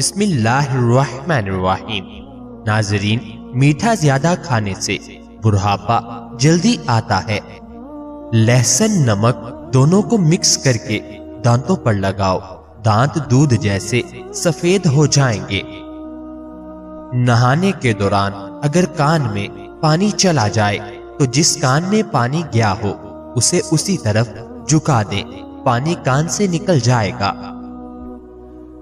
बिस्मिल्लाहिर्रहमानिर्रहीम। नाज़रीन, मीठा ज्यादा खाने से बुढ़ापा जल्दी आता है। लहसुन नमक दोनों को मिक्स करके दांतों पर लगाओ, दांत दूध जैसे सफेद हो जाएंगे। नहाने के दौरान अगर कान में पानी चला जाए तो जिस कान में पानी गया हो उसे उसी तरफ झुका दें, पानी कान से निकल जाएगा।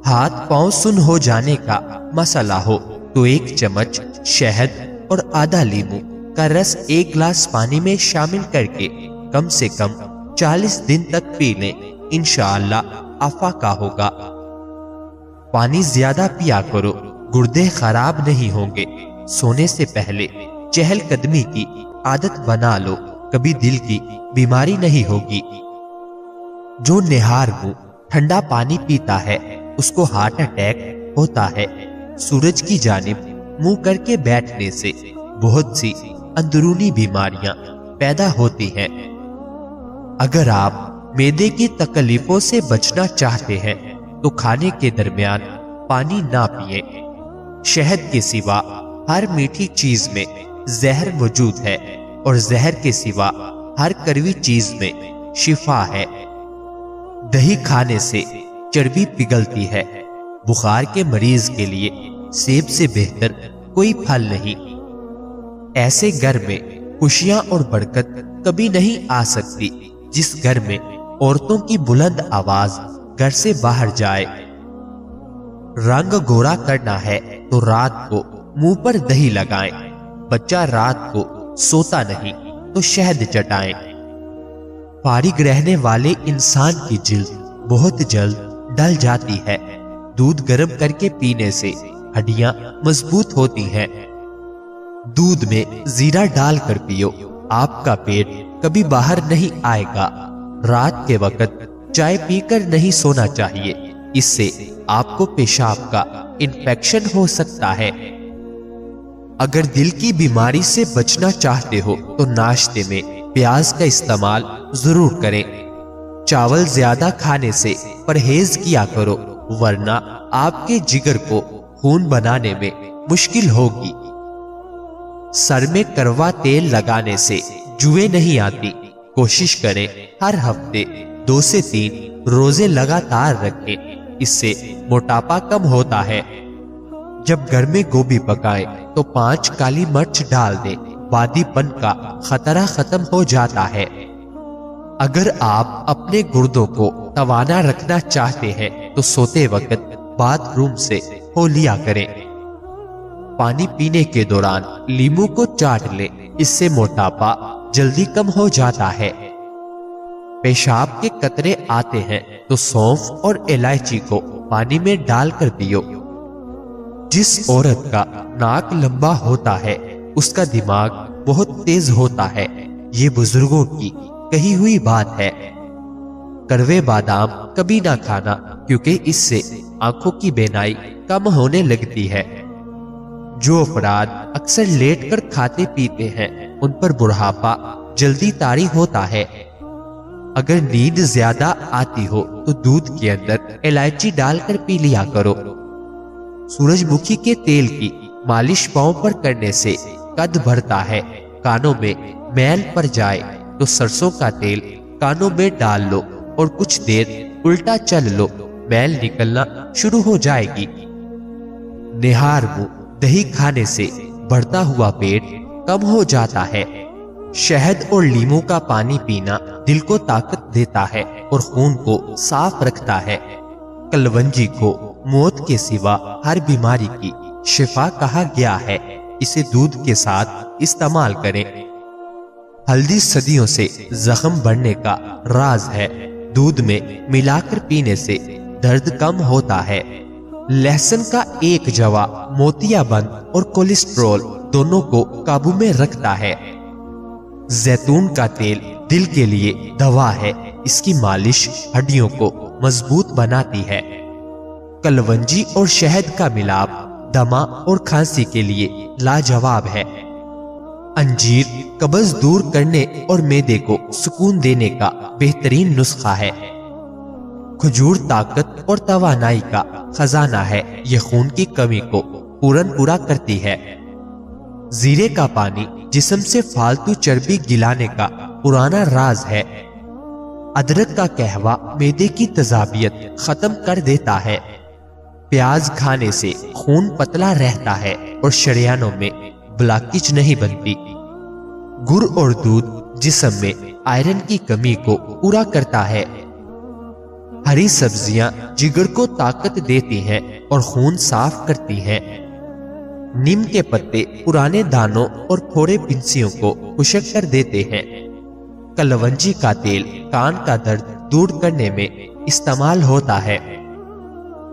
हाथ पांव सुन हो जाने का मसला हो तो 1 चम्मच शहद और आधा नींबू का रस 1 गिलास पानी में शामिल करके कम से कम 40 दिन तक पी लें, इंशाअल्लाह आफाका होगा। पानी ज्यादा पिया करो, गुर्दे खराब नहीं होंगे। सोने से पहले चहलकदमी की आदत बना लो, कभी दिल की बीमारी नहीं होगी। जो निहार मुंह ठंडा पानी पीता है उसको हार्ट अटैक होता है। सूरज की जानिब मुंह करके बैठने से बहुत सी अंदरूनी बीमारियां पैदा होती हैं। अगर आप मैदे की तकलीफों से बचना चाहते हैं तो खाने के दरमियान पानी ना पिए। शहद के सिवा हर मीठी चीज में जहर मौजूद है और जहर के सिवा हर कड़वी चीज में शिफा है। दही खाने से चर्बी पिघलती है। बुखार के मरीज के लिए सेब से बेहतर कोई फल नहीं। ऐसे घर में खुशियां और बरकत कभी नहीं आ सकती जिस घर में औरतों की बुलंद आवाज घर से बाहर जाए। रंग गोरा करना है तो रात को मुंह पर दही लगाएं। बच्चा रात को सोता नहीं तो शहद चटाएं। फारिग रहने वाले इंसान की जिल्द बहुत जल्द डल जाती है। दूध गर्म करके पीने से हड्डियां मजबूत होती हैं। दूध में जीरा डालकर पियो, आपका पेट कभी बाहर नहीं आएगा। रात के वक्त चाय पीकर नहीं सोना चाहिए, इससे आपको पेशाब का इन्फेक्शन हो सकता है। अगर दिल की बीमारी से बचना चाहते हो तो नाश्ते में प्याज का इस्तेमाल जरूर करें। चावल ज्यादा खाने से परहेज किया करो, वरना आपके जिगर को खून बनाने में मुश्किल होगी। सर में कड़वा तेल लगाने से जुएं नहीं आती। कोशिश करें हर हफ्ते 2 से 3 रोजे लगातार रखें, इससे मोटापा कम होता है। जब घर में गोभी पकाएं तो 5 काली मिर्च डाल दें, बादीपन का खतरा खत्म हो जाता है। अगर आप अपने गुर्दों को तवाना रखना चाहते हैं तो सोते वक्त बाथरूम से हो लिया करें। पानी पीने के दौरान नींबू को चाट लें, इससे मोटापा जल्दी कम हो जाता है। पेशाब के कतरे आते हैं तो सौंफ और इलायची को पानी में डालकर पियो। जिस औरत का नाक लंबा होता है उसका दिमाग बहुत तेज होता है, ये बुजुर्गों की कही हुई बात है। कड़वे बादाम कभी ना खाना, क्योंकि इससे आंखों की बीनाई कम होने लगती है। जो अफराद अक्सर लेटकर खाते पीते हैं उन पर बुढ़ापा जल्दी तारी होता है। अगर नींद ज्यादा आती हो तो दूध के अंदर इलायची डालकर पी लिया करो। सूरजमुखी के तेल की मालिश पांव पर करने से कद बढ़ता है। कानों में मैल पड़ जाए तो सरसों का तेल कानों में डाल लो और कुछ देर उल्टा चल लो, मैल निकलना शुरू हो जाएगी। निहार मुंह दही खाने से बढ़ता हुआ पेट कम हो जाता है। शहद और नींबू का पानी पीना दिल को ताकत देता है और खून को साफ रखता है। कलवंजी को मौत के सिवा हर बीमारी की शिफा कहा गया है, इसे दूध के साथ इस्तेमाल करें। हल्दी सदियों से जख्म बढ़ने का राज है, दूध में मिलाकर पीने से दर्द कम होता है। लहसुन का 1 जवा मोतियाबिंद और कोलेस्ट्रॉल दोनों को काबू में रखता है। जैतून का तेल दिल के लिए दवा है, इसकी मालिश हड्डियों को मजबूत बनाती है। कलवंजी और शहद का मिलाप दमा और खांसी के लिए लाजवाब है। अंजीर कब्ज दूर करने और मैदे को सुकून देने का बेहतरीन नुस्खा है। खजूर ताकत और तवानाई का खजाना है। ये खून की कमी को पूरा करती है। जीरे का पानी जिस्म से फालतू चर्बी गिलाने का पुराना राज है। अदरक का कहवा मैदे की तेजाबियत खत्म कर देता है। प्याज खाने से खून पतला रहता है और शरियानों में ब्लॉकेज नहीं बनती। गुड़ और दूध जिस्म में आयरन की कमी को पूरा करता है। हरी सब्जियां जिगर को ताकत देती हैं और खून साफ करती हैं। नीम के पत्ते पुराने दानों और फोड़े पिंसियों को खुशक कर देते हैं। कलवंजी का तेल कान का दर्द दूर करने में इस्तेमाल होता है।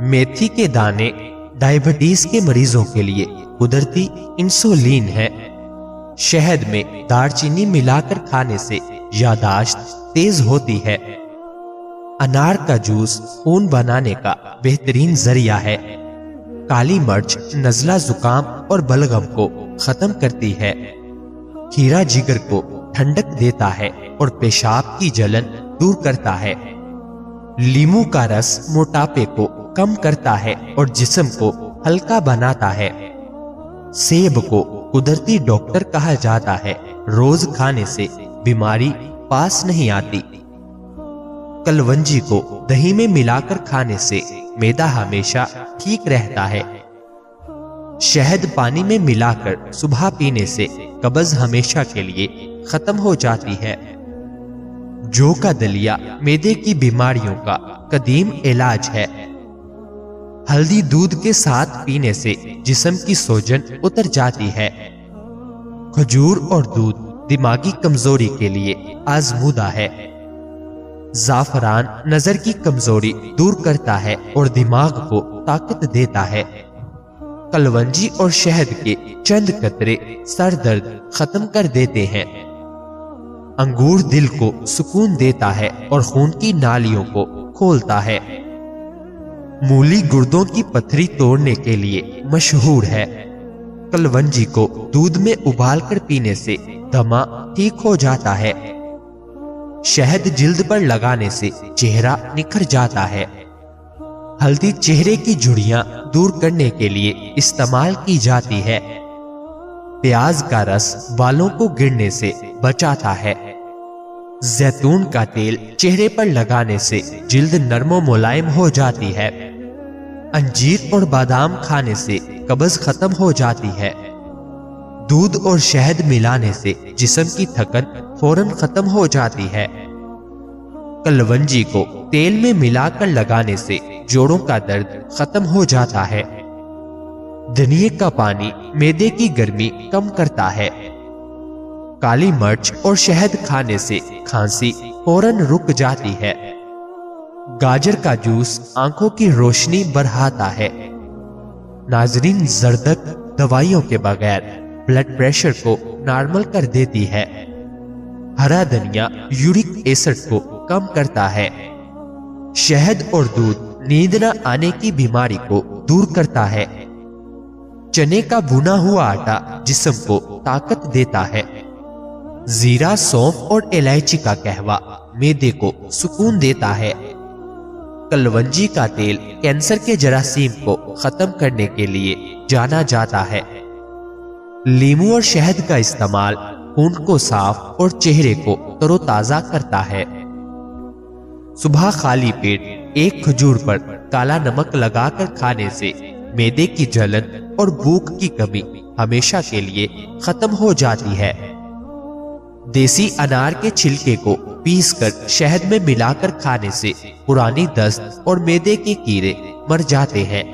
मेथी के दाने डायबिटीज के मरीजों के लिए कुदरती इंसुलिन है। शहद में दालचीनी मिलाकर खाने से यादाश्त तेज होती है। अनार का जूस खून बनाने का बेहतरीन जरिया है। काली मिर्च नज़ला, जुकाम और बलगम को खत्म करती है। खीरा जिगर को ठंडक देता है और पेशाब की जलन दूर करता है। लीमू का रस मोटापे को कम करता है और जिस्म को हल्का बनाता है। सेब को कुदरती डॉक्टर कहा जाता है। रोज खाने से बीमारी पास नहीं आती। कलवंजी को दही में मिलाकर खाने से मैदा हमेशा ठीक रहता है। शहद पानी में मिलाकर सुबह पीने से कब्ज हमेशा के लिए खत्म हो जाती है। जौ का दलिया मैदे की बीमारियों का कदीम इलाज है। हल्दी दूध के साथ पीने से जिस्म की सोजन उतर जाती है। खजूर और दूध दिमागी कमजोरी के लिए आजमूदा है। जाफरान नजर की कमजोरी दूर करता है और दिमाग को ताकत देता है। कलवंजी और शहद के चंद कतरे सर दर्द खत्म कर देते हैं। अंगूर दिल को सुकून देता है और खून की नालियों को खोलता है। मूली गुर्दों की पथरी तोड़ने के लिए मशहूर है। कलवंजी को दूध में उबालकर पीने से दमा ठीक हो जाता है। शहद जिल्द पर लगाने से चेहरा निखर जाता है। हल्दी चेहरे की झुर्रियां दूर करने के लिए इस्तेमाल की जाती है। प्याज का रस बालों को गिरने से बचाता है। जैतून का तेल चेहरे पर लगाने से जिल्द नरमो मुलायम हो जाती है। अंजीर और बादाम खाने से कब्ज खत्म हो जाती है। दूध और शहद मिलाने से जिस्म की थकन फौरन खत्म हो जाती है। कलवंजी को तेल में मिलाकर लगाने से जोड़ों का दर्द खत्म हो जाता है। धनिये का पानी मैदे की गर्मी कम करता है। काली मिर्च और शहद खाने से खांसी फौरन रुक जाती है। गाजर का जूस आंखों की रोशनी बढ़ाता है। नाजरीन, जर्दक दवाइयों के बगैर ब्लड प्रेशर को नॉर्मल कर देती है। हरा धनिया यूरिक एसिड को कम करता है। शहद और दूध नींद न आने की बीमारी को दूर करता है। चने का भुना हुआ आटा जिस्म को ताकत देता है। जीरा, सौंफ और इलायची का कहवा मैदे को सुकून देता है। कलवंजी का तेल कैंसर के जरासीम को खत्म करने के लिए जाना जाता है। लीमू और शहद का इस्तेमाल खून को साफ और चेहरे को तरोताजा करता है। सुबह खाली पेट एक खजूर पर काला नमक लगाकर खाने से मैदे की जलन और भूख की कमी हमेशा के लिए खत्म हो जाती है। देसी अनार के छिलके को पीसकर शहद में मिलाकर खाने से पुरानी दस्त और मैदे के कीड़े मर जाते हैं।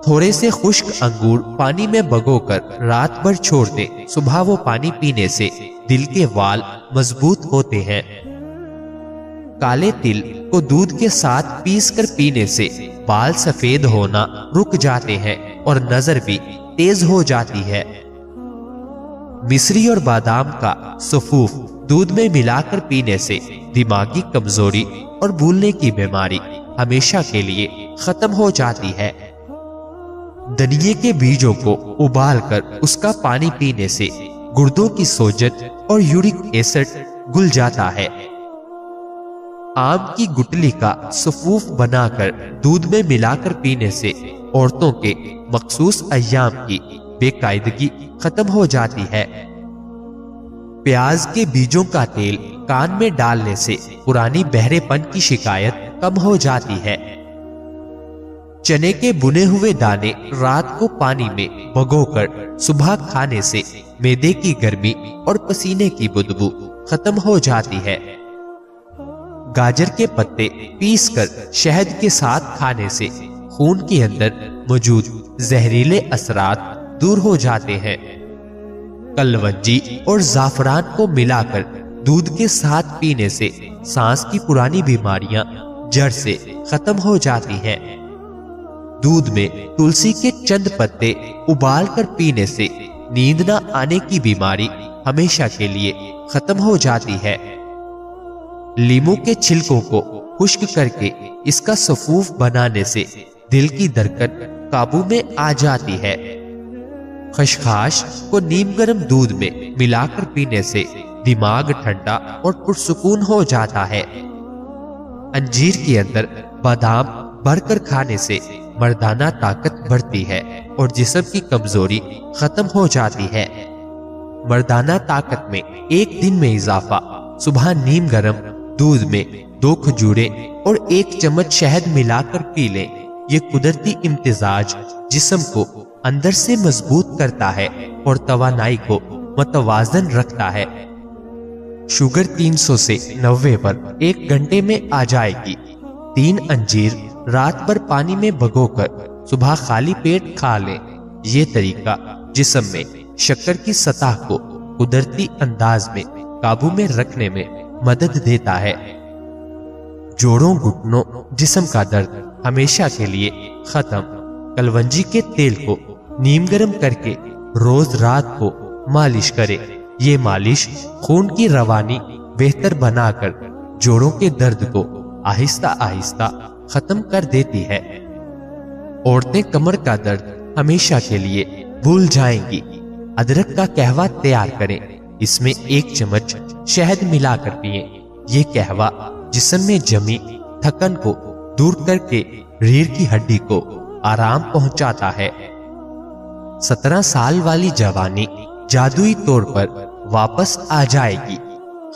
थोड़े से खुश्क अंगूर पानी में भिगोकर रात भर छोड़ दें। सुबह वो पानी पीने से दिल के वाल मजबूत होते हैं। काले तिल को दूध के साथ पीसकर पीने से बाल सफेद होना रुक जाते हैं और नजर भी तेज हो जाती है। मिश्री और बादाम का सफूफ दूध में मिलाकर पीने से दिमागी कमजोरी और भूलने की बीमारी हमेशा के लिए खत्म हो जाती है। धनिये के बीजों को उबालकर उसका पानी पीने से गुर्दों की सोजन और यूरिक एसिड घुल जाता है। आम की गुठली का सफूफ बनाकर दूध में मिलाकर पीने से औरतों के मखसूस अय्याम की बेकायदगी खत्म हो जाती है। प्याज के बीजों का तेल कान में डालने से पुरानी बहरेपन की शिकायत कम हो जाती है। चने के बुने हुए दाने रात को पानी में भिगोकर सुबह खाने से मैदे की गर्मी और पसीने की बुदबू खत्म हो जाती है। गाजर के पत्ते पीसकर शहद के साथ खाने से खून के अंदर मौजूद जहरीले असरात दूर हो जाते हैं। कलवंजी और जाफरान को मिलाकर दूध के साथ पीने से सांस की पुरानी बीमारियां जड़ से खत्म हो जाती हैं। दूध में तुलसी के चंद पत्ते उबाल कर पीने से नींद न आने की बीमारी हमेशा के लिए खत्म हो जाती है। लीमू के छिलकों को खुश्क करके इसका सफूफ बनाने से दिल की धड़कन काबू में आ जाती है। खसखस को नीम गर्म दूध में मिलाकर पीने से दिमाग ठंडा और पुरसुकून हो जाता है। अंजीर के अंदर बादाम भरकर खाने से मर्दाना ताकत बढ़ती है और जिस्म की कमजोरी खत्म हो जाती है। मर्दाना ताकत में एक दिन में इजाफा। सुबह नीम गर्म दूध में 2 खजूरें और 1 चम्मच शहद मिलाकर पी लें। ये कुदरती इम्तिजाज जिस्म को अंदर से मजबूत करता है और तवानाई को मतवाजन रखता है। शुगर 300 से 90 पर 1 घंटे में आ जाएगी। 3 अंजीर रात भर पानी में भिगोकर सुबह खाली पेट खा लें। ये तरीका जिस्म में शक्कर की सतह को कुदरती अंदाज में काबू में रखने में मदद देता है। जोड़ों घुटनों जिस्म का दर्द हमेशा के लिए खत्म। कलवंजी के तेल को नीम गर्म करके रोज रात को मालिश करें। ये मालिश खून की रवानी बेहतर बनाकर जोड़ों के दर्द को आहिस्ता आहिस्ता खत्म कर देती है। औरतें कमर का दर्द हमेशा के लिए भूल जाएंगी। अदरक का कहवा तैयार करें। इसमें 1 चम्मच शहद मिलाकर पिएं। ये कहवा जिस्म में जमी थकन को दूर करके रीढ़ की हड्डी को आराम पहुंचाता है। 17 साल वाली जवानी जादुई तौर पर वापस आ जाएगी।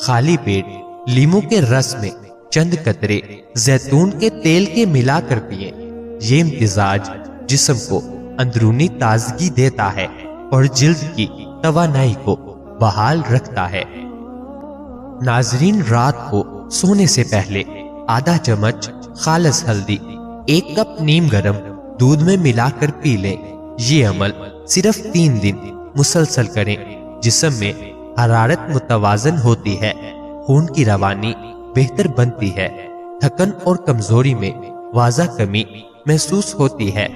खाली पेट लीमू के रस में चंद कतरे जैतून के तेल के मिलाकर पिए। ये इम्तिजाज जिस्म को अंदरूनी ताजगी देता है और जिल्द की तवानाई को बहाल रखता है। नाजरीन, रात को सोने से पहले आधा चम्मच खालस हल्दी 1 कप नीम गर्म दूध में मिलाकर पी लें। ये अमल सिर्फ 3 दिन मुसलसल करें। जिस्म में हरारत मुतवाजन होती है, खून की रवानी बेहतर बनती है, थकन और कमजोरी में वाज़ा कमी महसूस होती है,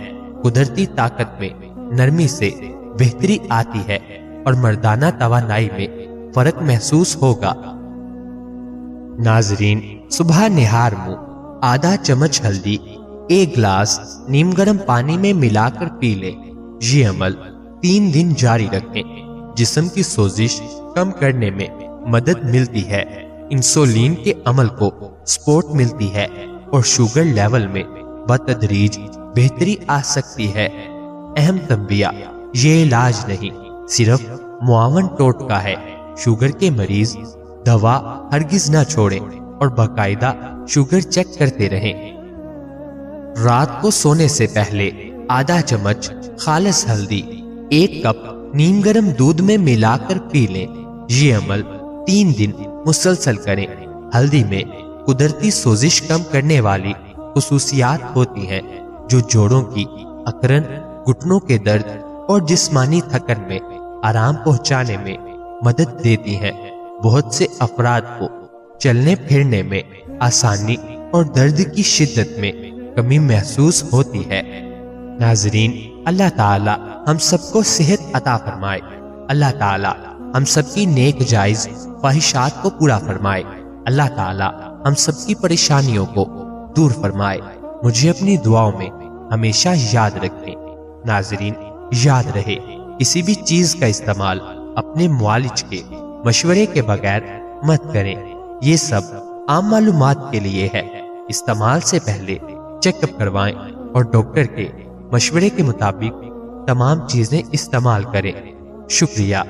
कुदरती ताकत में नरमी से बेहतरी आती है और मर्दाना तवानाई में फर्क महसूस होगा। नाजरीन, सुबह निहार मुंह आधा चम्मच हल्दी 1 गिलास नीम गर्म पानी में मिलाकर पी लें। ये अमल 3 दिन जारी रखें। जिस्म की सोजिश कम करने में मदद मिलती है, इंसुलिन के अमल को सपोर्ट मिलती है और शुगर लेवल में बतदरीज बेहतरी आ सकती है। अहम तंबिया, ये इलाज नहीं, सिर्फ मुआवन टोटका है। शुगर के मरीज दवा हरगिज ना छोड़ें और बाकायदा शुगर चेक करते रहें। रात को सोने से पहले आधा चम्मच खालिस हल्दी 1 कप नीम गर्म दूध में मिलाकर पी लें। ये अमल 3 दिन मुसलसल करें। हल्दी में कुदरती सोजिश कम करने वाली खुसूसियात होती हैं जो जोड़ों की अकड़न, घुटनों के दर्द और जिस्मानी थकन में आराम पहुंचाने में मदद देती हैं। बहुत से अफराद को चलने फिरने में आसानी और दर्द की शिद्दत में कमी महसूस होती है। नाजरीन, अल्लाह ताला हम सबको सेहत अता फरमाए। अल्लाह ताला हम सबकी नेक जायज ख्वाहिशात को पूरा फरमाए। अल्लाह ताला हम सबकी परेशानियों को दूर फरमाए। मुझे अपनी दुआओं में हमेशा याद रखें। नाजरीन, याद रहे, किसी भी चीज का इस्तेमाल अपने मुआलिज के मशवरे के बगैर मत करें। ये सब आम मालूमात के लिए है। इस्तेमाल से पहले चेकअप करवाएं और डॉक्टर के मशवरे के मुताबिक तमाम चीजें इस्तेमाल करें। शुक्रिया।